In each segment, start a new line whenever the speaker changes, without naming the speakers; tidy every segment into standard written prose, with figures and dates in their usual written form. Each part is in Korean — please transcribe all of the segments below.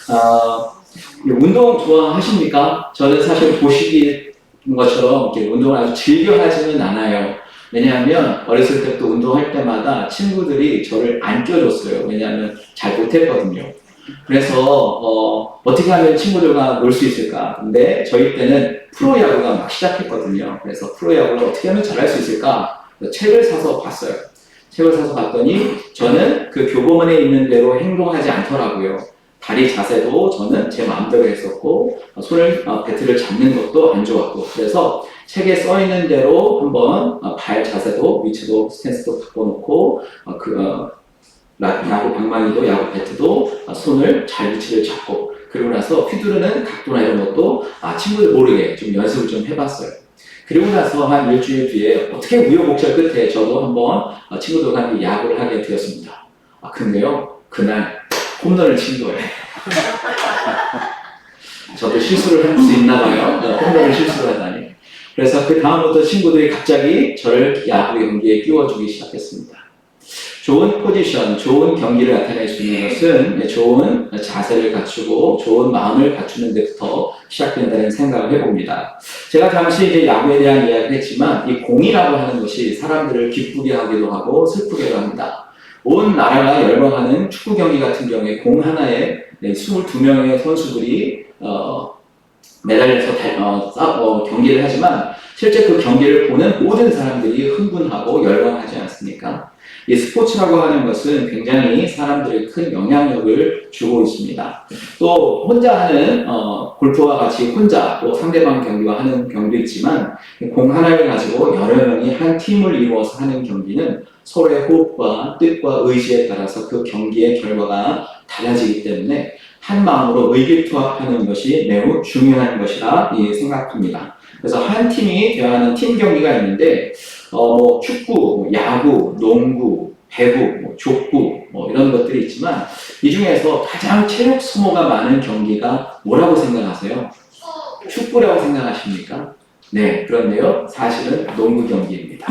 하겠습니다. 운동 좋아하십니까? 저는 사실 보시기 것처럼 이렇게 운동을 아주 즐겨 하지는 않아요. 왜냐하면 어렸을 때부터 운동할 때마다 친구들이 저를 안 껴줬어요. 왜냐하면 잘 못했거든요. 그래서 어떻게 하면 친구들과 놀 수 있을까? 근데 저희 때는 프로야구가 막 시작했거든요. 그래서 프로야구를 어떻게 하면 잘할 수 있을까? 책을 사서 봤어요. 책을 사서 봤더니 저는 그 교보문에 있는 대로 행동하지 않더라고요. 다리 자세도 저는 제 마음대로 했었고 손을 배트를 잡는 것도 안 좋았고 그래서 책에 써 있는 대로 한번 발 자세도 위치도 스탠스도 바꿔놓고 야구 방망이도 야구 배트도 손을 잘 위치를 잡고 그리고 나서 휘두르는 각도나 이런 것도 친구들 모르게 좀 연습을 좀 해봤어요. 그리고 나서 한 일주일 뒤에 어떻게 우여곡절 끝에 저도 한번 친구들과 함께 야구를 하게 되었습니다. 근데요 그날 홈런을 친 거예요. 저도 실수를 할 수 있나 봐요. 홈런을 실수를 하다니. 그래서 그 다음부터 친구들이 갑자기 저를 야구 경기에 끼워주기 시작했습니다. 좋은 포지션, 좋은 경기를 나타낼 수 있는 것은 좋은 자세를 갖추고 좋은 마음을 갖추는 데부터 시작된다는 생각을 해봅니다. 제가 잠시 이제 야구에 대한 이야기를 했지만 이 공이라고 하는 것이 사람들을 기쁘게 하기도 하고 슬프게도 합니다. 온 나라가 열광하는 축구 경기 같은 경우에 공 하나에 22명의 선수들이 매달려서 경기를 하지만 실제 그 경기를 보는 모든 사람들이 흥분하고 열광하지 않습니까? 이 스포츠라고 하는 것은 굉장히 사람들에게 큰 영향력을 주고 있습니다. 또 혼자 하는 골프와 같이 혼자 또 상대방 경기와 하는 경기도 있지만 공 하나를 가지고 여러 명이 한 팀을 이루어서 하는 경기는 서로의 호흡과 뜻과 의지에 따라서 그 경기의 결과가 달라지기 때문에 한 마음으로 의기투합하는 것이 매우 중요한 것이라 생각합니다. 그래서 한 팀이 대화하는 팀 경기가 있는데 축구, 야구, 농구, 배구, 족구 이런 것들이 있지만 이 중에서 가장 체력 소모가 많은 경기가 뭐라고 생각하세요? 축구라고 생각하십니까? 네, 그런데요. 사실은 농구 경기입니다.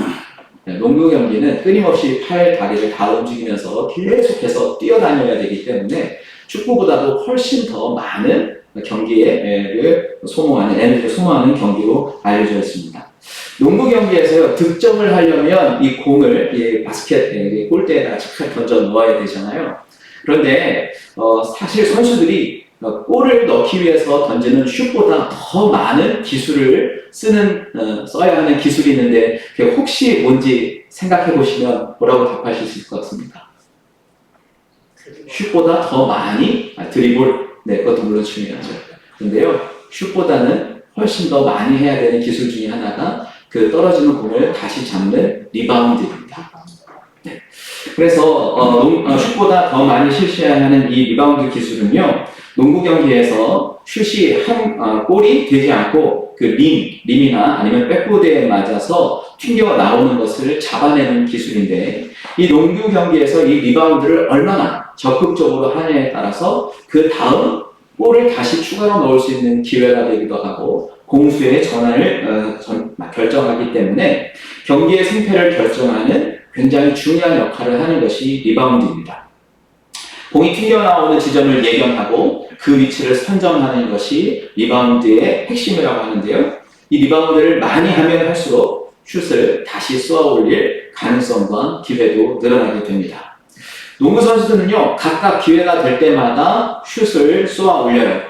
농구 경기는 끊임없이 팔, 다리를 다 움직이면서 계속해서 뛰어다녀야 되기 때문에 축구보다도 훨씬 더 많은 경기를 소모하는, 에너지를 소모하는 경기로 알려져 있습니다. 농구 경기에서요, 득점을 하려면 이 공을 바스켓, 골대에다 착 던져 넣어야 되잖아요. 그런데 사실 선수들이 골을 넣기 위해서 던지는 슛보다 더 많은 기술을 써야 하는 기술이 있는데 그게 혹시 뭔지 생각해 보시면 뭐라고 답하실 수 있을 것 같습니까? 슛보다 더 많이 드리블, 그것도 물론 중요하죠. 근데요, 슛보다는 훨씬 더 많이 해야 되는 기술 중에 하나가 그 떨어지는 공을 다시 잡는 리바운드입니다. 네. 그래서 슛보다 더 많이 실시해야 하는 이 리바운드 기술은요, 농구 경기에서 슛이 골이 되지 않고 그 림이나 아니면 백보드에 맞아서 튕겨 나오는 것을 잡아내는 기술인데 이 농구 경기에서 이 리바운드를 얼마나 적극적으로 하느냐에 따라서 그 다음 골을 다시 추가로 넣을 수 있는 기회가 되기도 하고 공수의 전환을 결정하기 때문에 경기의 승패를 결정하는 굉장히 중요한 역할을 하는 것이 리바운드입니다. 공이 튕겨나오는 지점을 예견하고 그 위치를 선정하는 것이 리바운드의 핵심이라고 하는데요. 이 리바운드를 많이 하면 할수록 슛을 다시 쏘아 올릴 가능성과 기회도 늘어나게 됩니다. 농구 선수들은요, 각각 기회가 될 때마다 슛을 쏘아 올려요.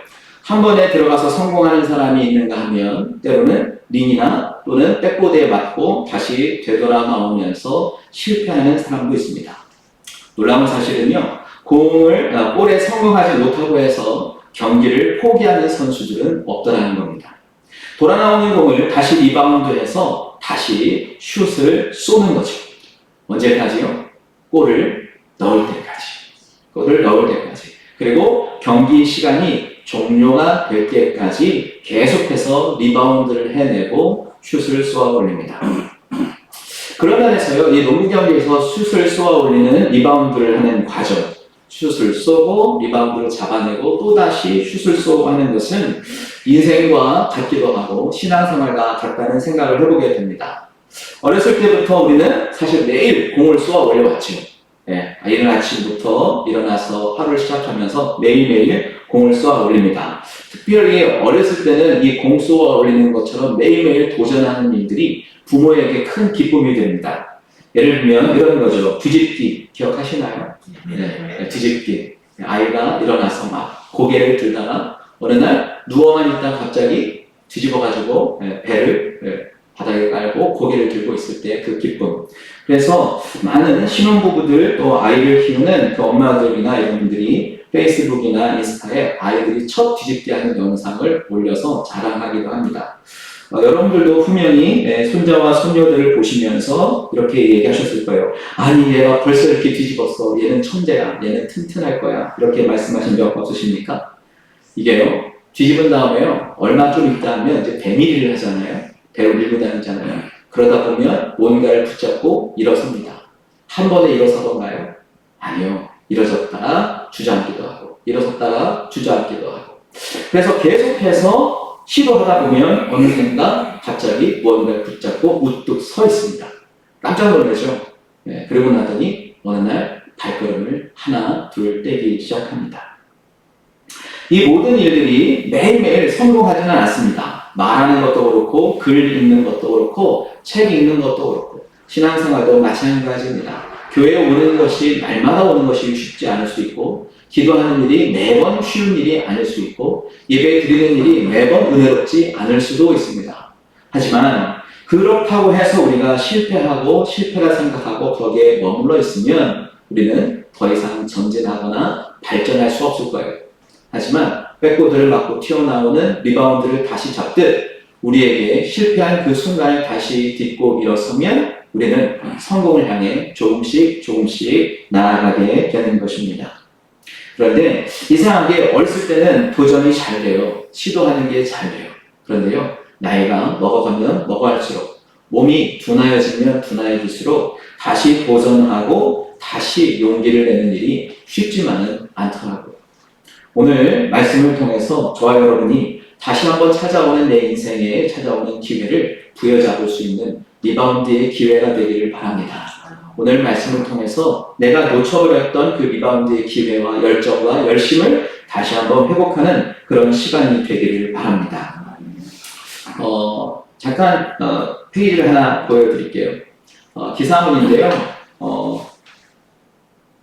한 번에 들어가서 성공하는 사람이 있는가 하면 때로는 링이나 또는 백보드에 맞고 다시 되돌아 나오면서 실패하는 사람도 있습니다. 놀라운 사실은요, 골에 성공하지 못하고 해서 경기를 포기하는 선수들은 없더라는 겁니다. 돌아 나오는 공을 다시 리바운드해서 다시 슛을 쏘는 거죠. 언제까지요? 골을 넣을 때까지. 그리고 경기 시간이 종료가 될 때까지 계속해서 리바운드를 해내고 슛을 쏘아 올립니다. 그런 면에서요, 이 농구 경기에서 슛을 쏘아 올리는 리바운드를 하는 과정, 슛을 쏘고 리바운드를 잡아내고 또다시 슛을 쏘고 하는 것은 인생과 같기도 하고 신앙생활과 같다는 생각을 해보게 됩니다. 어렸을 때부터 우리는 사실 매일 공을 쏘아 올려왔죠. 이른 아침부터 일어나서 하루를 시작하면서 매일매일 공을 쏘아 올립니다. 특별히 어렸을 때는 이 공 쏘아 올리는 것처럼 매일매일 도전하는 일들이 부모에게 큰 기쁨이 됩니다. 예를 들면 이런 거죠. 뒤집기 기억하시나요? 뒤집기. 아이가 일어나서 막 고개를 들다가 어느 날 누워만 있다 갑자기 뒤집어가지고 배를 바닥에 깔고 고개를 들고 있을 때 그 기쁨. 그래서 많은 신혼부부들 또 아이를 키우는 그 엄마들이나 이런 분들이 페이스북이나 인스타에 아이들이 첫 뒤집기 하는 영상을 올려서 자랑하기도 합니다. 여러분들도 분명히 손자와 손녀들을 보시면서 이렇게 얘기하셨을 거예요. 아니 얘가 벌써 이렇게 뒤집었어. 얘는 천재야. 얘는 튼튼할 거야. 이렇게 말씀하신 적 없으십니까? 이게요. 뒤집은 다음에요. 얼마 좀 있다 하면 이제 배밀이를 하잖아요. 배를 밀고 다니잖아요. 그러다 보면 뭔가를 붙잡고 일어섭니다. 한 번에 일어서던가요? 아니요. 일어섰다가 주저앉기도 하고 일어섰다가 주저앉기도 하고 그래서 계속해서 시도하다 보면 어느샌가 갑자기 뭔가를 붙잡고 우뚝 서 있습니다. 깜짝 놀라죠? 그러고 나더니 어느 날 발걸음을 하나 둘 떼기 시작합니다. 이 모든 일들이 매일매일 성공하지는 않습니다. 말하는 것도 그렇고 글 읽는 것도 그렇고 책 읽는 것도 그렇고 신앙생활도 마찬가지입니다. 교회에 오는 것이 날마다 오는 것이 쉽지 않을 수 있고 기도하는 일이 매번 쉬운 일이 아닐 수 있고 예배 드리는 일이 매번 은혜롭지 않을 수도 있습니다. 하지만 그렇다고 해서 우리가 실패라 생각하고 거기에 머물러 있으면 우리는 더 이상 전진하거나 발전할 수 없을 거예요. 하지만 백보드를 맞고 튀어나오는 리바운드를 다시 잡듯 우리에게 실패한 그 순간을 다시 딛고 일어서면 우리는 성공을 향해 조금씩 나아가게 되는 것입니다. 그런데 이상하게 어렸을 때는 도전이 잘 돼요. 시도하는 게 잘 돼요. 그런데요, 나이가 먹어가면 먹어갈수록 몸이 둔하여지면 둔하여질수록 다시 도전하고 다시 용기를 내는 일이 쉽지만은 않더라고요. 오늘 말씀을 통해서 저와 여러분이 다시 한번 찾아오는 내 인생에 찾아오는 기회를 부여잡을 수 있는 리바운드의 기회가 되기를 바랍니다. 오늘 말씀을 통해서 내가 놓쳐버렸던 그 리바운드의 기회와 열정과 열심을 다시 한번 회복하는 그런 시간이 되기를 바랍니다. 잠깐 페이지를 하나 보여드릴게요. 기사문인데요.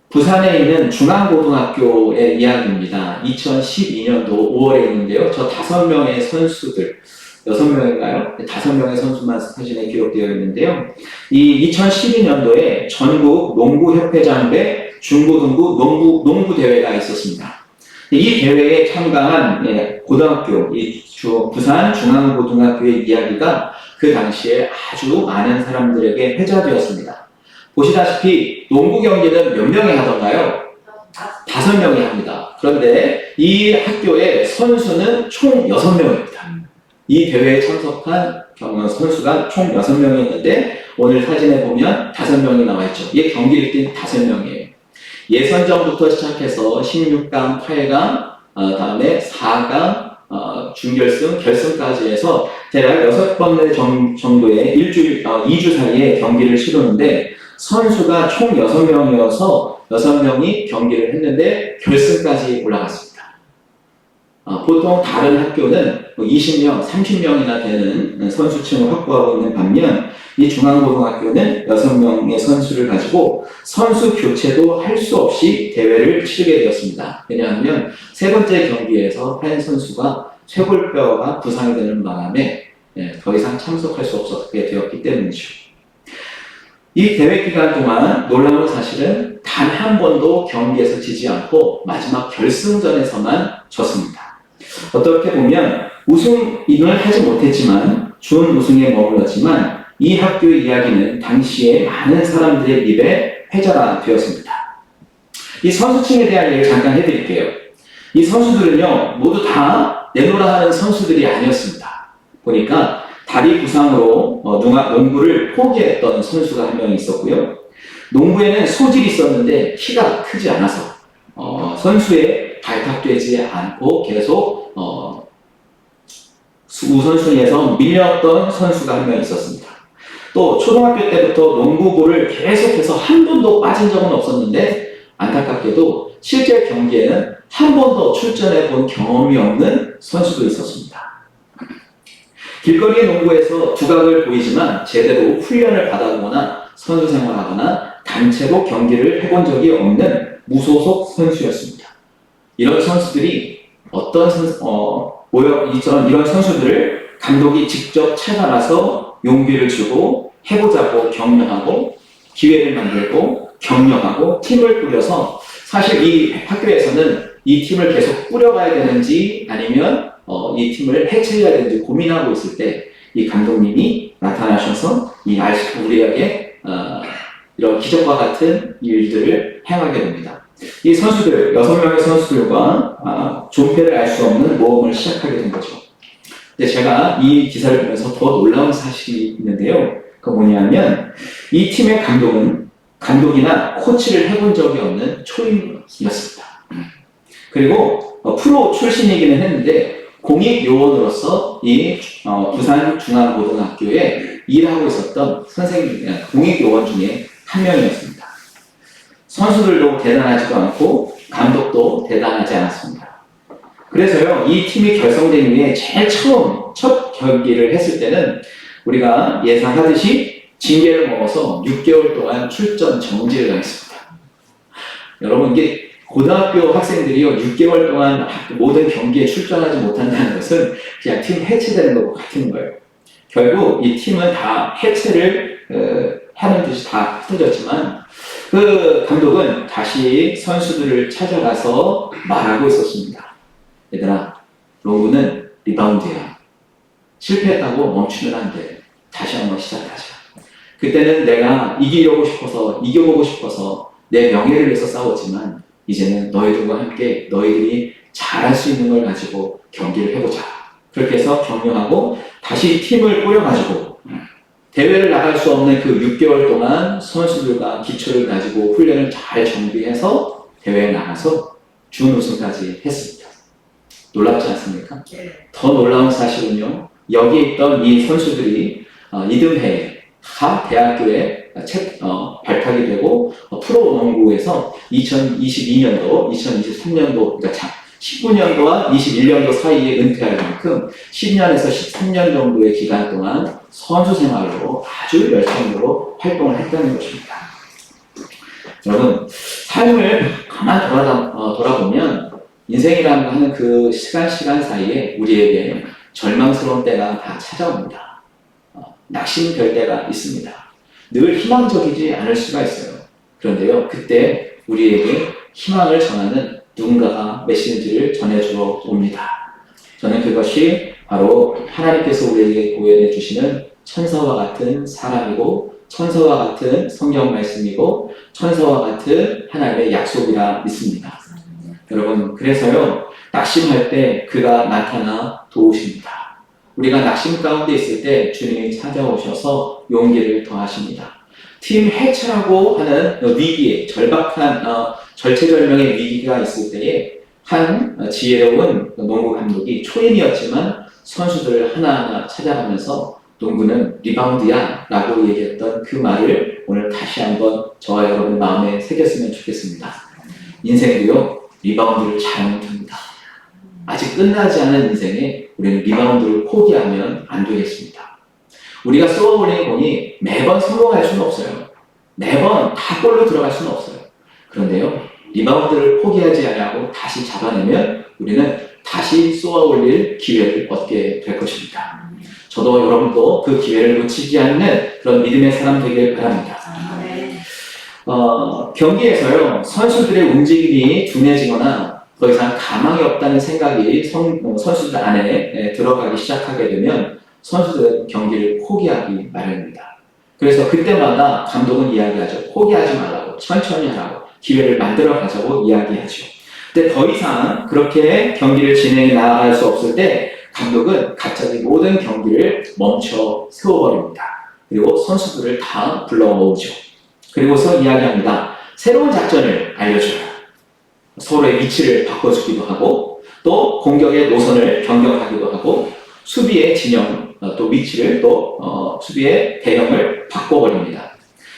부산에 있는 중앙고등학교의 이야기입니다. 2012년도 5월에 있는데요. 저 5명의 선수들, 6명인가요? 5명의 선수만 사진에 기록되어 있는데요. 이 2012년도에 전국 농구협회장배 중고등부 농구 대회가 있었습니다. 이 대회에 참가한 고등학교, 부산 중앙고등학교의 이야기가 그 당시에 아주 많은 사람들에게 회자되었습니다. 보시다시피 농구 경기는 몇 명이 하던가요? 5명이 합니다. 그런데 이 학교의 선수는 총 6명입니다. 이 대회에 참석한 선수가 총 6명이었는데 오늘 사진에 보면 5명이 나와 있죠. 이게 경기를 뛴 5명이에요. 예선전부터 시작해서 16강, 8강, 다음에 4강, 준결승, 결승까지 해서 대략 6번의 정도의 2주 사이에 경기를 치르는데 선수가 총 6명이어서 6명이 경기를 했는데 결승까지 올라갔습니다. 보통 다른 학교는 20명, 30명이나 되는 선수층을 확보하고 있는 반면 이 중앙고등학교는 6명의 선수를 가지고 선수 교체도 할 수 없이 대회를 치르게 되었습니다. 왜냐하면 세 번째 경기에서 한 선수가 쇄골뼈가 부상이 되는 바람에 더 이상 참석할 수 없게 되었기 때문이죠. 이 대회 기간 동안 놀라운 사실은 단 한 번도 경기에서 지지 않고 마지막 결승전에서만 졌습니다. 어떻게 보면 우승을 하지 못했지만 준우승에 머물렀지만 이 학교의 이야기는 당시에 많은 사람들의 입에 회자가 되었습니다. 이 선수층에 대한 얘기를 잠깐 해드릴게요. 이 선수들은요 모두 다 내노라 하는 선수들이 아니었습니다. 보니까 다리 부상으로 농구를 포기했던 선수가 한 명 있었고요. 농구에는 소질이 있었는데 키가 크지 않아서 선수에 발탁되지 않고 계속 우선순위에서 밀렸던 선수가 한 명 있었습니다. 또 초등학교 때부터 농구부를 계속해서 한 번도 빠진 적은 없었는데 안타깝게도 실제 경기에는 한 번도 출전해 본 경험이 없는 선수도 있었습니다. 길거리 농구에서 두각을 보이지만 제대로 훈련을 받아보거나 선수 생활하거나 단체로 경기를 해본 적이 없는 무소속 선수였습니다. 이런 선수들이 이런 선수들을 감독이 직접 찾아가서 용기를 주고 해보자고 격려하고 기회를 만들고 격려하고 팀을 꾸려서 사실 이 학교에서는 이 팀을 계속 꾸려가야 되는지 아니면 이 팀을 해체해야 되는지 고민하고 있을 때 이 감독님이 나타나셔서 우리에게 이런 기적과 같은 일들을 행하게 됩니다. 이 선수들, 6명의 선수들과 존폐를 알 수 없는 모험을 시작하게 된 거죠. 근데 제가 이 기사를 보면서 더 놀라운 사실이 있는데요. 그 뭐냐면 이 팀의 감독은 감독이나 코치를 해본 적이 없는 초임이었습니다. 그리고 프로 출신이기는 했는데 공익요원으로서 이 부산중앙고등학교에 일하고 있었던 공익요원 중에 한 명이었습니다. 선수들도 대단하지도 않고 감독도 대단하지 않았습니다. 그래서요, 이 팀이 결성된 이후에 제일 첫 경기를 했을 때는 우리가 예상하듯이 징계를 먹어서 6개월 동안 출전 정지를 당했습니다. 여러분, 이게 고등학교 학생들이요, 6개월 동안 모든 경기에 출전하지 못한다는 것은 그냥 팀 해체되는 것과 같은 거예요. 결국 이 팀은 다 해체를 하는 듯이 다 흩어졌지만 그 감독은 다시 선수들을 찾아가서 말하고 있었습니다. 얘들아, 농구는 리바운드야. 실패했다고 멈추면 안 돼. 다시 한번 시작하자. 그때는 내가 이겨보고 싶어서 내 명예를 위해서 싸웠지만 이제는 너희들과 함께 너희들이 잘할 수 있는 걸 가지고 경기를 해보자. 그렇게 해서 격려하고 다시 팀을 꾸려가지고 대회를 나갈 수 없는 그 6개월 동안 선수들과 기초를 가지고 훈련을 잘 정비해서 대회에 나가서 준우승까지 했습니다. 놀랍지 않습니까? 더 놀라운 사실은요, 여기 있던 이 선수들이 이듬해 가 대학교에 발탁이 되고 프로농구에서 2022년도, 2023년도, 그러니까 19년도와 21년도 사이에 은퇴할 만큼 10년에서 13년 정도의 기간 동안 선수 생활로 아주 열정으로 활동을 했다는 것입니다. 여러분, 삶을 가만 돌아보면 인생이라는 하는 그 시간 사이에 우리에게 절망스러운 때가 다 찾아옵니다. 낙심될 때가 있습니다. 늘 희망적이지 않을 수가 있어요. 그런데요, 그때 우리에게 희망을 전하는 누군가가 메시지를 전해주러 옵니다. 저는 그것이 바로 하나님께서 우리에게 보여내 주시는 천사와 같은 사람이고 천사와 같은 성경 말씀이고 천사와 같은 하나님의 약속이라 믿습니다. 여러분, 그래서요, 낙심할 때 그가 나타나 도우십니다. 우리가 낙심 가운데 있을 때 주님이 찾아오셔서 용기를 더하십니다. 팀 해체라고 하는 위기에, 절박한 절체절명의 위기가 있을 때에 한 지혜로운 농구 감독이 초임이었지만 선수들을 하나하나 찾아가면서 농구는 리바운드야 라고 얘기했던 그 말을 오늘 다시 한번 저와 여러분 마음에 새겼으면 좋겠습니다. 인생도요, 리바운드를 잘하면 됩니다. 아직 끝나지 않은 인생에 우리는 리바운드를 포기하면 안 되겠습니다. 우리가 쏘아올린 공이 매번 성공할 수는 없어요. 매번 다 골로 들어갈 수는 없어요. 그런데요, 리바운드를 포기하지 않고 다시 잡아내면 우리는 다시 쏘아올릴 기회를 얻게 될 것입니다. 저도 여러분도 그 기회를 놓치지 않는 그런 믿음의 사람 되길 바랍니다. 경기에서요, 선수들의 움직임이 둔해지거나 더 이상 가망이 없다는 생각이 선수들 안에 들어가기 시작하게 되면 선수들은 경기를 포기하기 마련입니다. 그래서 그때마다 감독은 이야기하죠. 포기하지 말라고, 천천히 하라고, 기회를 만들어 가자고 이야기하죠. 근데 더 이상 그렇게 경기를 진행해 나갈 수 없을 때 감독은 갑자기 모든 경기를 멈춰 세워버립니다. 그리고 선수들을 다 불러 모으죠. 그리고서 이야기합니다. 새로운 작전을 알려줘요. 서로의 위치를 바꿔주기도 하고 또 공격의 노선을 변경하기도 하고 수비의 진영, 또 위치를 또 수비의 대형을 바꿔버립니다.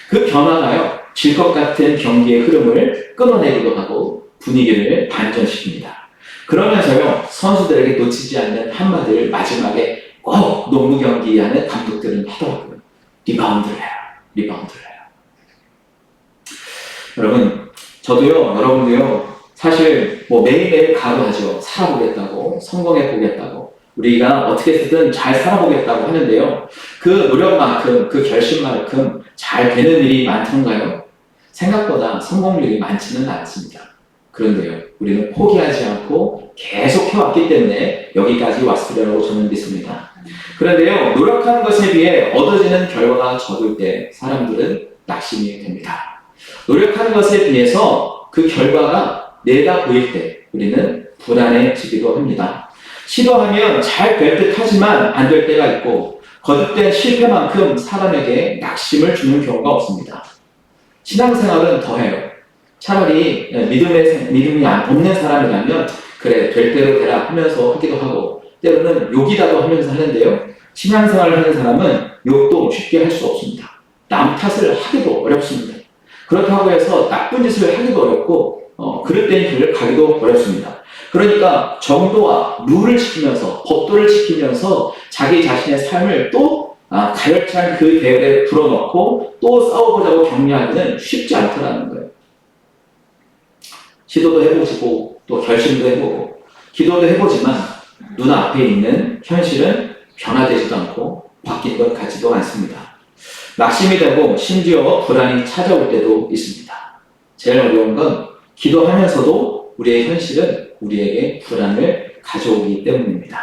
그 변화가요, 질 것 같은 경기의 흐름을 끊어내기도 하고 분위기를 반전시킵니다. 그러면서요, 선수들에게 놓치지 않는 한마디를 마지막에 꼭 농구 경기하는 감독들은 하더라고요. 리바운드를 해라. 리바운드를 해라. 여러분, 저도요, 여러분도요, 사실 뭐 매일매일 각오하죠. 살아보겠다고, 성공해보겠다고, 우리가 어떻게 해서든 잘 살아보겠다고 하는데요. 그 노력만큼, 그 결심만큼 잘 되는 일이 많던가요? 생각보다 성공률이 많지는 않습니다. 그런데요, 우리는 포기하지 않고 계속 해왔기 때문에 여기까지 왔으리라고 저는 믿습니다. 그런데요, 노력하는 것에 비해 얻어지는 결과가 적을 때 사람들은 낙심이 됩니다. 노력하는 것에 비해서 그 결과가 내다 보일 때 우리는 불안해지기도 합니다. 시도하면 잘 될 듯 하지만 안 될 때가 있고 거듭된 실패만큼 사람에게 낙심을 주는 경우가 없습니다. 신앙생활은 더해요. 차라리 믿음이 없는 사람이라면 그래 될 대로 되라 하면서 하기도 하고 때로는 욕이라도 하면서 하는데요. 신앙생활을 하는 사람은 욕도 쉽게 할 수 없습니다. 남 탓을 하기도 어렵습니다. 그렇다고 해서 나쁜 짓을 하기도 어렵고 그릇된 길을 가기도 어렵습니다. 그러니까 정도와 룰을 지키면서 법도를 지키면서 자기 자신의 삶을 또 가열찬 그 대열에 불어넣고 또 싸워보자고 격려하기는 쉽지 않더라는 거예요. 시도도 해보시고 또 결심도 해보고 기도도 해보지만 눈앞에 있는 현실은 변화되지도 않고 바뀐 것 같지도 않습니다. 낙심이 되고 심지어 불안이 찾아올 때도 있습니다. 제일 어려운 건 기도하면서도 우리의 현실은 우리에게 불안을 가져오기 때문입니다.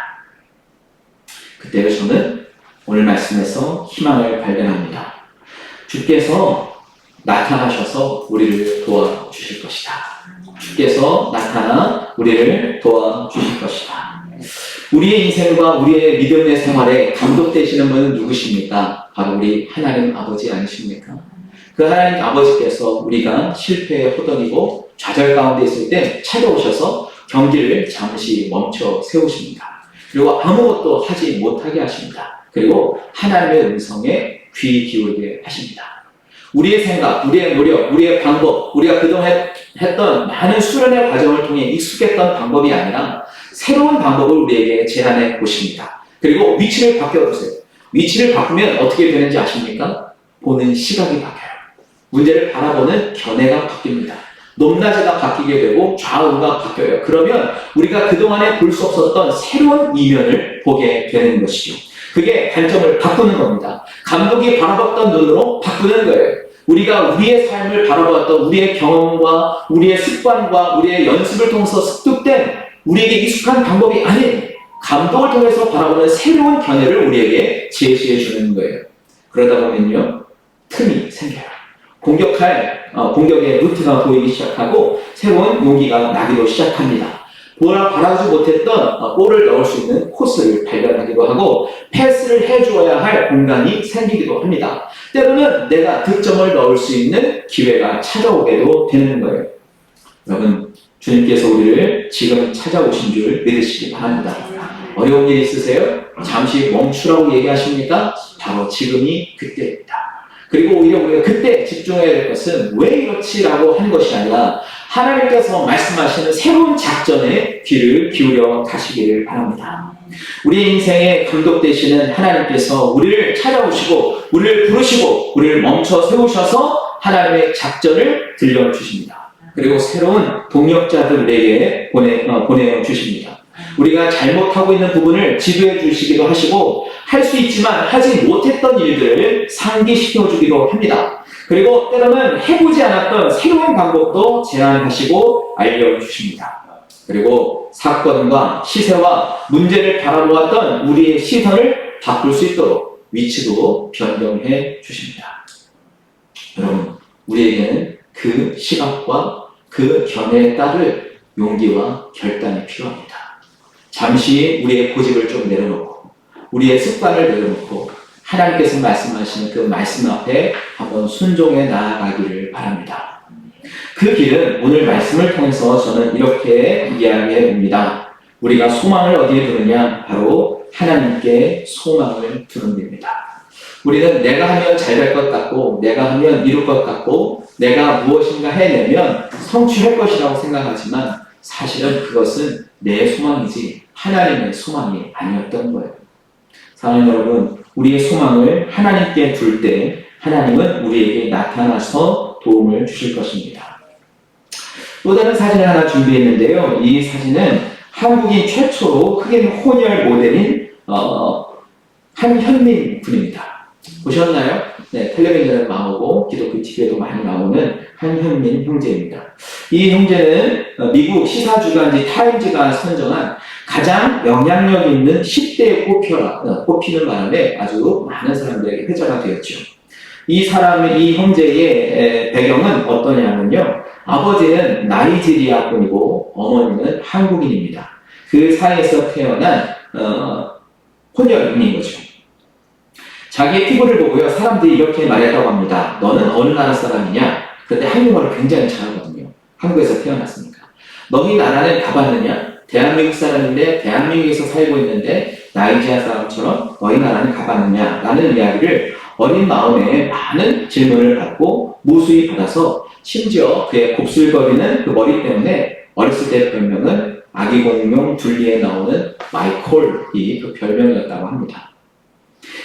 그때 저는 오늘 말씀에서 희망을 발견합니다. 주께서 나타나셔서 우리를 도와주실 것이다. 주께서 나타나 우리를 도와주실 것이다. 우리의 인생과 우리의 믿음의 생활에 감독되시는 분은 누구십니까? 바로 우리 하나님 아버지 아니십니까? 그 하나님 아버지께서 우리가 실패에 호전이고 좌절 가운데 있을 때 찾아오셔서 경기를 잠시 멈춰 세우십니다. 그리고 아무것도 하지 못하게 하십니다. 그리고 하나님의 음성에 귀 기울게 하십니다. 우리의 생각, 우리의 노력, 우리의 방법, 우리가 그동안 했던 많은 수련의 과정을 통해 익숙했던 방법이 아니라 새로운 방법을 우리에게 제안해 보십니다. 그리고 위치를 바꿔주세요. 위치를 바꾸면 어떻게 되는지 아십니까? 보는 시각이 바뀌어요. 문제를 바라보는 견해가 바뀝니다. 높낮이가 바뀌게 되고 좌우가 바뀌어요. 그러면 우리가 그동안에 볼 수 없었던 새로운 이면을 보게 되는 것이죠. 그게 관점을 바꾸는 겁니다. 감독이 바라봤던 눈으로 바꾸는 거예요. 우리가 우리의 삶을 바라보았던 우리의 경험과 우리의 습관과 우리의 연습을 통해서 습득된 우리에게 익숙한 방법이 아닌 감독을 통해서 바라보는 새로운 견해를 우리에게 제시해 주는 거예요. 그러다 보면요, 틈이 생겨요. 공격의 루트가 보이기 시작하고 새로운 용기가 나기도 시작합니다. 바라지 못했던 골을 넣을 수 있는 코스를 발견하기도 하고 패스를 해주어야 할 공간이 생기기도 합니다. 때로는 내가 득점을 넣을 수 있는 기회가 찾아오게도 되는 거예요. 여러분, 주님께서 우리를 지금 찾아오신 줄 믿으시기 바랍니다. 어려운 일 있으세요? 잠시 멈추라고 얘기하십니까? 바로 지금이 그때입니다. 그리고 오히려 우리가 그때 집중해야 될 것은 왜 이렇지라고 하는 것이 아니라 하나님께서 말씀하시는 새로운 작전에 귀를 기울여 가시기를 바랍니다. 우리 인생에 감독되시는 하나님께서 우리를 찾아오시고 우리를 부르시고 우리를 멈춰 세우셔서 하나님의 작전을 들려주십니다. 그리고 새로운 동력자들에게 보내주십니다. 우리가 잘못하고 있는 부분을 지도해 주시기도 하시고 할 수 있지만 하지 못했던 일들을 상기시켜 주기도 합니다. 그리고 때로는 해보지 않았던 새로운 방법도 제안하시고 알려주십니다. 그리고 사건과 시세와 문제를 바라보았던 우리의 시선을 바꿀 수 있도록 위치도 변경해 주십니다. 여러분, 우리에게는 그 시각과 그 견해에 따를 용기와 결단이 필요합니다. 잠시 우리의 고집을 좀 내려놓고 우리의 습관을 내려놓고 하나님께서 말씀하시는 그 말씀 앞에 한번 순종해 나아가기를 바랍니다. 그 길은 오늘 말씀을 통해서 저는 이렇게 이야기해 봅니다. 우리가 소망을 어디에 두느냐? 바로 하나님께 소망을 두는 겁니다. 우리는 내가 하면 잘 될 것 같고, 내가 하면 이룰 것 같고, 내가 무엇인가 해내면 성취할 것이라고 생각하지만 사실은 그것은 내 소망이지 하나님의 소망이 아니었던 거예요. 사랑하는 여러분, 우리의 소망을 하나님께 둘 때 하나님은 우리에게 나타나서 도움을 주실 것입니다. 또 다른 사진을 하나 준비했는데요. 이 사진은 한국인 최초로 흑인 혼혈 모델인 한현민 군입니다. 보셨나요? 네, 텔레비전에 나오고 기독교 TV에도 많이 나오는 한현민 형제입니다. 이 형제는 미국 시사주간지 타임즈가 선정한 가장 영향력 있는 10대에 꼽히는 바람에 아주 많은 사람들에게 회자가 되었죠. 이 형제의 배경은 어떠냐면요. 아버지는 나이지리아 분이고 어머니는 한국인입니다. 그 사이에서 태어난 혼혈인인 거죠. 자기의 피부를 보고요, 사람들이 이렇게 말했다고 합니다. 너는 어느 나라 사람이냐? 그때 한국말을 굉장히 잘하거든요. 한국에서 태어났으니까. 너희 나라는 가봤느냐? 대한민국 사람인데 대한민국에서 살고 있는데 나이지리아 사람처럼 너희 나라는 가봤느냐? 라는 이야기를 어린 마음에 많은 질문을 받고 무수히 받아서 심지어 그의 곱슬거리는 그 머리 때문에 어렸을 때 별명은 아기 공룡 둘리에 나오는 마이콜이 그 별명이었다고 합니다.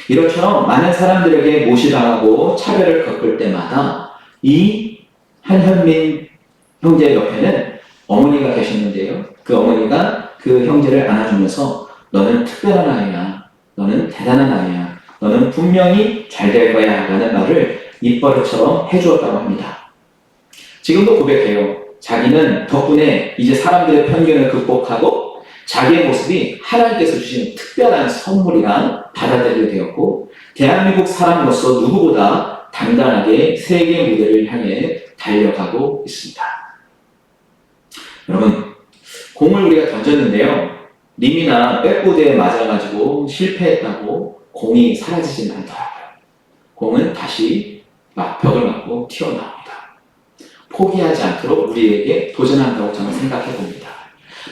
이렇처럼 많은 사람들에게 무시당하고 차별을 겪을 때마다 이 한현민 형제 옆에는 어머니가 계셨는데요. 그 어머니가 그 형제를 안아주면서 너는 특별한 아이야. 너는 대단한 아이야. 너는 분명히 잘 될 거야. 라는 말을 입버릇처럼 해주었다고 합니다. 지금도 고백해요. 자기는 덕분에 이제 사람들의 편견을 극복하고 자기의 모습이 하나님께서 주신 특별한 선물이라 받아들이게 되었고 대한민국 사람으로서 누구보다 당당하게 세계 무대를 향해 달려가고 있습니다. 여러분, 공을 우리가 던졌는데요. 림이나 백보드에 맞아가지고 실패했다고 공이 사라지진 않더라고요. 공은 다시 벽을 맞고 튀어나옵니다. 포기하지 않도록 우리에게 도전한다고 저는 생각해 봅니다.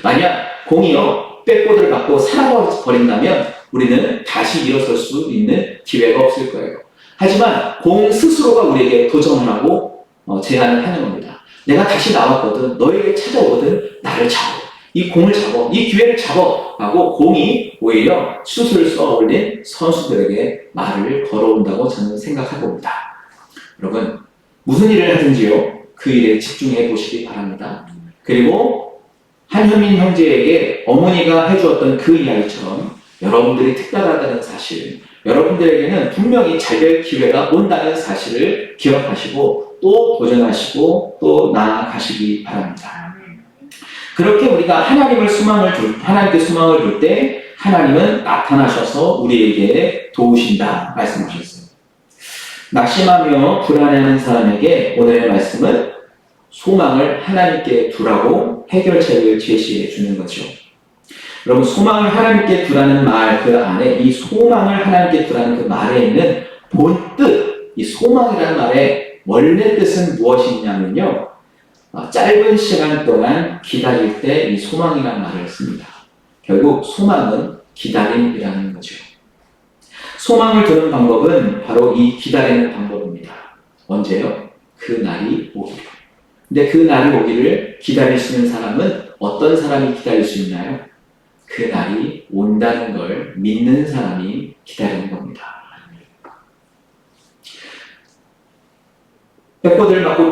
만약 공이요, 백보드를 맞고 사라져버린다면 우리는 다시 일어설 수 있는 기회가 없을 거예요. 하지만 공 스스로가 우리에게 도전을 하고 제안을 하는 겁니다. 내가 다시 나왔거든, 너에게 찾아오거든, 나를 잡아. 이 공을 잡아, 이 기회를 잡아. 하고 공이 오히려 슛을 쏘아 올린 선수들에게 말을 걸어온다고 저는 생각해 봅니다. 여러분, 무슨 일을 하든지요, 그 일에 집중해 보시기 바랍니다. 그리고 한현민 형제에게 어머니가 해주었던 그 이야기처럼 여러분들이 특별하다는 사실, 여러분들에게는 분명히 잘 될 기회가 온다는 사실을 기억하시고 또 도전하시고 또 나아가시기 바랍니다. 그렇게 우리가 하나님께 수망을 둘 때 하나님은 나타나셔서 우리에게 도우신다 말씀하셨어요. 낙심하며 불안해하는 사람에게 오늘의 말씀은 소망을 하나님께 두라고 해결책을 제시해 주는 거죠. 여러분, 소망을 하나님께 두라는 말, 그 안에 이 소망을 하나님께 두라는 그 말에 있는 본뜻, 이 소망이라는 말의 원래 뜻은 무엇이냐면요, 짧은 시간 동안 기다릴 때 이 소망이라는 말을 씁니다. 결국 소망은 기다림이라는 거죠. 소망을 두는 방법은 바로 이 기다리는 방법입니다. 언제요? 그 날이 오기를. 근데 그 날이 오기를 기다릴 수 있는 사람은 어떤 사람이 기다릴 수 있나요? 그 날이 온다는 걸 믿는 사람이 기다리는 겁니다. 백보드를 맞고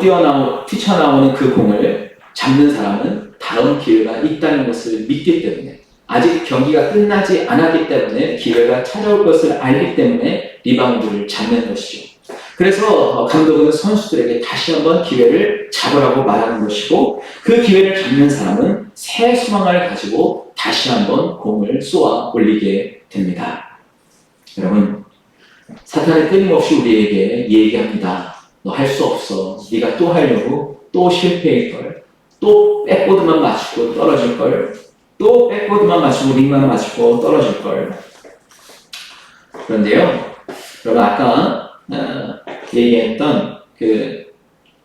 뛰쳐나오는 그 공을 잡는 사람은 다음 기회가 있다는 것을 믿기 때문에, 아직 경기가 끝나지 않았기 때문에 기회가 찾아올 것을 알기 때문에 리바운드를 잡는 것이죠. 그래서 감독은 선수들에게 다시 한번 기회를 잡으라고 말하는 것이고, 그 기회를 잡는 사람은 새 소망을 가지고 다시 한번 공을 쏘아 올리게 됩니다. 여러분, 사탄은 끊임없이 우리에게 얘기합니다. 너 할 수 없어. 네가 또 하려고 또 실패할걸. 또 백보드만 맞추고 떨어질걸. 또 백보드만 맞추고 링만 맞추고 떨어질걸. 그런데요, 여러분, 아까 얘기했던 그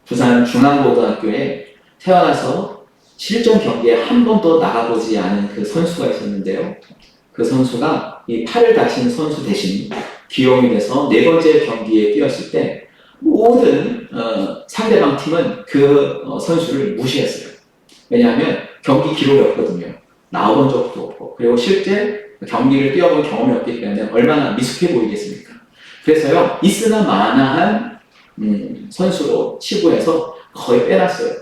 부산 중앙고등학교에 태어나서 실전 경기에 한 번도 나가보지 않은 그 선수가 있었는데요. 그 선수가 이 팔을 다친 선수 대신 기용이 돼서 4번째 경기에 뛰었을 때 모든 상대방 팀은 그 선수를 무시했어요. 왜냐하면 경기 기록이 없거든요. 나와본 적도 없고, 그리고 실제 경기를 뛰어본 경험이 없기 때문에 얼마나 미숙해 보이겠습니까? 그래서요, 있으나 마나한 선수로 치부해서 거의 빼놨어요.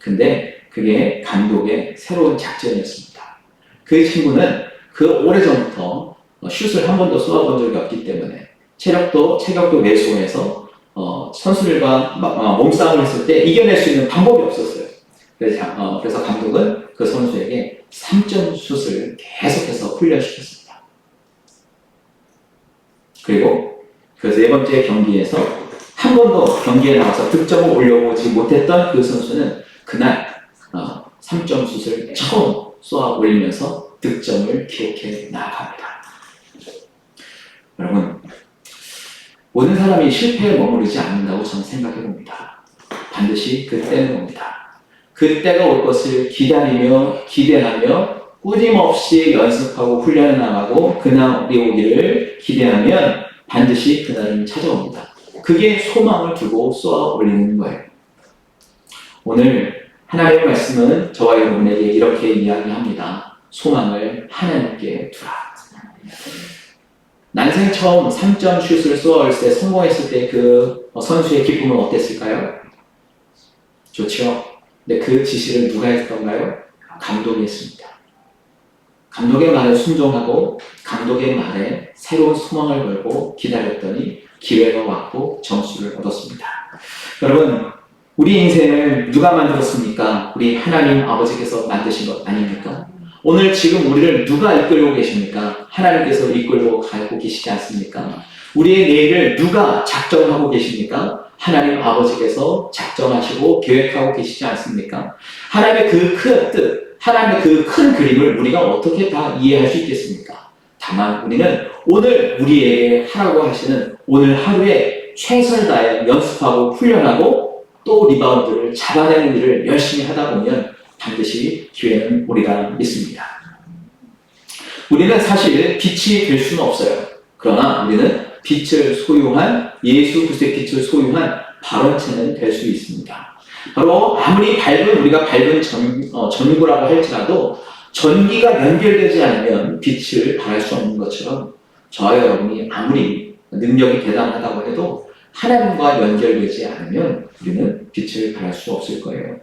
근데 그게 감독의 새로운 작전이었습니다. 그 친구는 그 오래전부터 슛을 한 번도 쏘아본 적이 없기 때문에 체격도 왜소해서 선수들과 몸싸움을 했을 때 이겨낼 수 있는 방법이 없었어요. 그래서 감독은 그 선수에게 3점 슛을 계속해서 훈련시켰습니다. 그리고 그 4번째 경기에서 한 번도 경기에 나와서 득점을 올려보지 못했던 그 선수는 그날 3점 슛을 처음 쏘아 올리면서 득점을 기록해 나갑니다. 여러분, 모든 사람이 실패에 머무르지 않는다고 저는 생각해 봅니다. 반드시 그때는 옵니다. 그때가 올 것을 기대하며 꾸김없이 연습하고 훈련해 나가고 그날이 오기를 기대하면 반드시 그날은 찾아옵니다. 그게 소망을 두고 쏘아 올리는 거예요. 오늘 하나님의 말씀은 저와 여러분에게 이렇게 이야기합니다. 소망을 하나님께 두라. 난생 처음 3점 슛을 쏘아올 때 성공했을 때 그 선수의 기쁨은 어땠을까요? 좋죠. 근데 그 지시를 누가 했던가요? 감독이 했습니다. 감독의 말에 순종하고 감독의 말에 새로운 소망을 걸고 기다렸더니 기회가 왔고 점수를 얻었습니다. 여러분, 우리 인생을 누가 만들었습니까? 우리 하나님 아버지께서 만드신 것 아닙니까? 오늘 지금 우리를 누가 이끌고 계십니까? 하나님께서 이끌고 가고 계시지 않습니까? 우리의 내일을 누가 작정하고 계십니까? 하나님 아버지께서 작정하시고 계획하고 계시지 않습니까? 하나님의 그 큰 뜻, 하나님의 그 큰 그림을 우리가 어떻게 다 이해할 수 있겠습니까? 다만 우리는 오늘 우리에게 하라고 하시는 오늘 하루에 최선을 다해 연습하고 훈련하고 또 리바운드를 잡아내는 일을 열심히 하다 보면 반드시 기회는 오리라 믿습니다. 우리는 사실 빛이 될 수는 없어요. 그러나 우리는 빛을 소유한 예수 그리스도의 빛을 소유한 발원체는 될 수 있습니다. 바로 아무리 우리가 밝은 전구라고 할지라도 전기가 연결되지 않으면 빛을 발할 수 없는 것처럼 저와 여러분이 아무리 능력이 대단하다고 해도 하나님과 연결되지 않으면 우리는 빛을 발할 수 없을 거예요.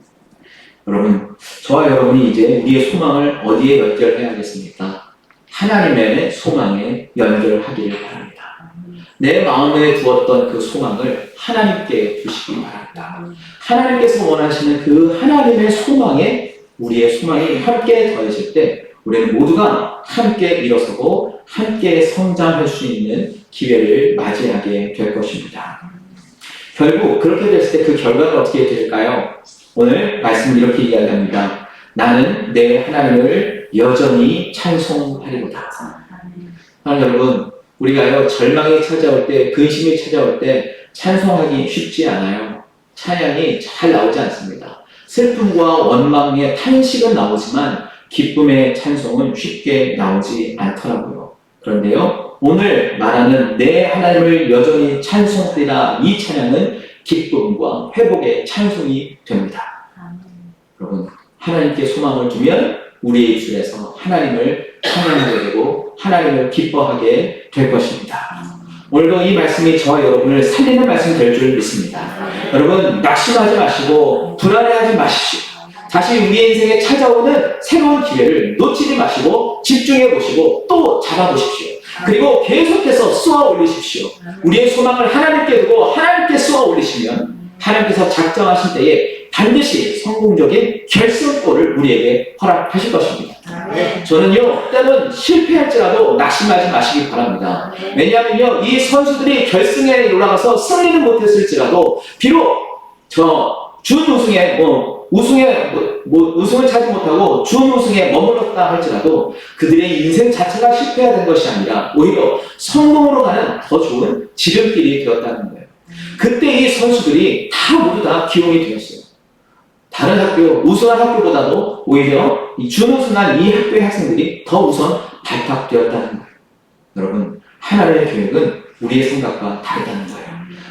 여러분, 저와 여러분이 이제 우리의 소망을 어디에 연결해야겠습니까? 하나님의 소망에 연결하기를 바랍니다. 내 마음에 두었던 그 소망을 하나님께 두시기 바랍니다. 하나님께서 원하시는 그 하나님의 소망에 우리의 소망이 함께 더해질 때 우리는 모두가 함께 일어서고 함께 성장할 수 있는 기회를 맞이하게 될 것입니다. 결국 그렇게 됐을 때 그 결과가 어떻게 될까요? 오늘 말씀은 이렇게 이야기합니다. 나는 내 하나님을 여전히 찬송하리로다. 여러분, 우리가요 절망이 찾아올 때, 근심이 찾아올 때 찬송하기 쉽지 않아요. 찬양이 잘 나오지 않습니다. 슬픔과 원망의 탄식은 나오지만 기쁨의 찬송은 쉽게 나오지 않더라고요. 그런데요, 오늘 말하는 내 하나님을 여전히 찬송하리라 이 찬양은 기쁨과 회복의 찬송이 됩니다. 여러분, 하나님께 소망을 두면 우리의 입술에서 하나님을 찬양하게 되고 하나님을 기뻐하게 될 것입니다. 오늘도 이 말씀이 저와 여러분을 살리는 말씀이 될 줄 믿습니다. 여러분, 낙심하지 마시고 불안해하지 마십시오. 다시 우리의 인생에 찾아오는 새로운 기회를 놓치지 마시고 집중해 보시고 또 잡아보십시오. 그리고 계속해서 쏘아 올리십시오. 우리의 소망을 하나님께 두고 하나님께 쏘아 올리시면 하나님께서 작정하신 때에 반드시 성공적인 결승골을 우리에게 허락하실 것입니다. 저는요, 때론 실패할지라도 낙심하지 마시기 바랍니다. 왜냐하면요, 이 선수들이 결승에 올라가서 승리는 못했을지라도 비록 준우승에 우승을 차지 못하고 준우승에 머물렀다 할지라도 그들의 인생 자체가 실패가 된 것이 아니라 오히려 성공으로 가는 더 좋은 지름길이 되었다는 거예요. 그때 이 선수들이 모두 다 기용이 되었어요. 다른 학교, 우수한 학교보다도 오히려 이 준우수한 이 학교의 학생들이 더 우선 발탁되었다는 거예요. 여러분, 하나님의 계획은 우리의 생각과 다르다는 거예요.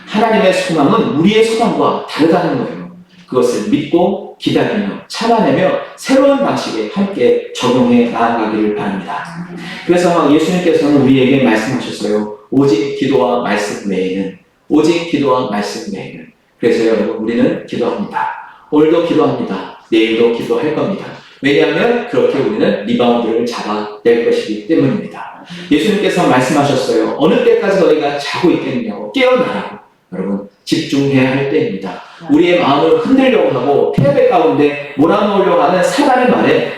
하나님의 소망은 우리의 소망과 다르다는 거예요. 그것을 믿고 기다리며 참아내며 새로운 방식에 함께 적용해 나아가기를 바랍니다. 그래서 예수님께서는 우리에게 말씀하셨어요. 오직 기도와 말씀 외에는, 오직 기도와 말씀 외에는. 그래서 여러분, 우리는 기도합니다. 오늘도 기도합니다. 내일도 기도할 겁니다. 왜냐하면 그렇게 우리는 리바운드를 잡아낼 것이기 때문입니다. 예수님께서 말씀하셨어요. 어느 때까지 너희가 자고 있겠냐고, 깨어나라고. 여러분, 집중해야 할 때입니다. 우리의 마음을 흔들려고 하고 패배 가운데 몰아넣으려고 하는 사단의 말에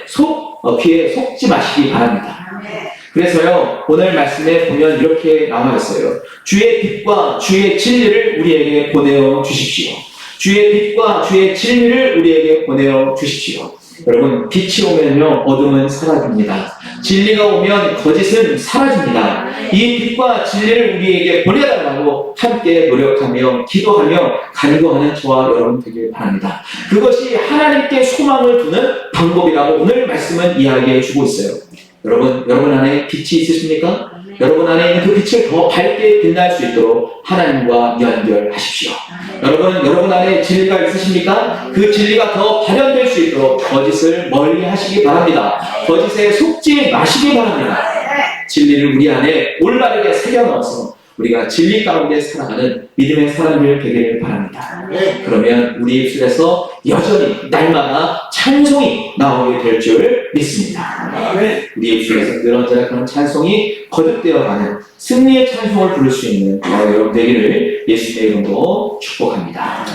귀에 속지 마시기 바랍니다. 그래서요, 오늘 말씀에 보면 이렇게 나와 있어요. 주의 빛과 주의 진리를 우리에게 보내어 주십시오. 주의 빛과 주의 진리를 우리에게 보내어 주십시오. 여러분, 빛이 오면요, 어둠은 사라집니다. 진리가 오면 거짓은 사라집니다. 이 빛과 진리를 우리에게 보내달라고 함께 노력하며 기도하며 간구하는 저와 여러분 되길 바랍니다. 그것이 하나님께 소망을 두는 방법이라고 오늘 말씀은 이야기해 주고 있어요. 여러분 안에 빛이 있으십니까? 여러분 안에 있는 그 빛을 더 밝게 빛날 수 있도록 하나님과 연결하십시오. 여러분 안에 진리가 있으십니까? 그 진리가 더 발현될 수 있도록 거짓을 멀리 하시기 바랍니다. 거짓에 속지 마시기 바랍니다. 진리를 우리 안에 올바르게 새겨넣어서 우리가 진리 가운데 살아가는 믿음의 사람들 되기를 바랍니다. 그러면 우리 입술에서 여전히 날마다 찬송이 나오게 될 줄 믿습니다. 우리 입술에서 늘 언제나 그런 찬송이 거듭되어가는 승리의 찬송을 부를 수 있는 여러분 되기를 예수님의 이름으로 축복합니다.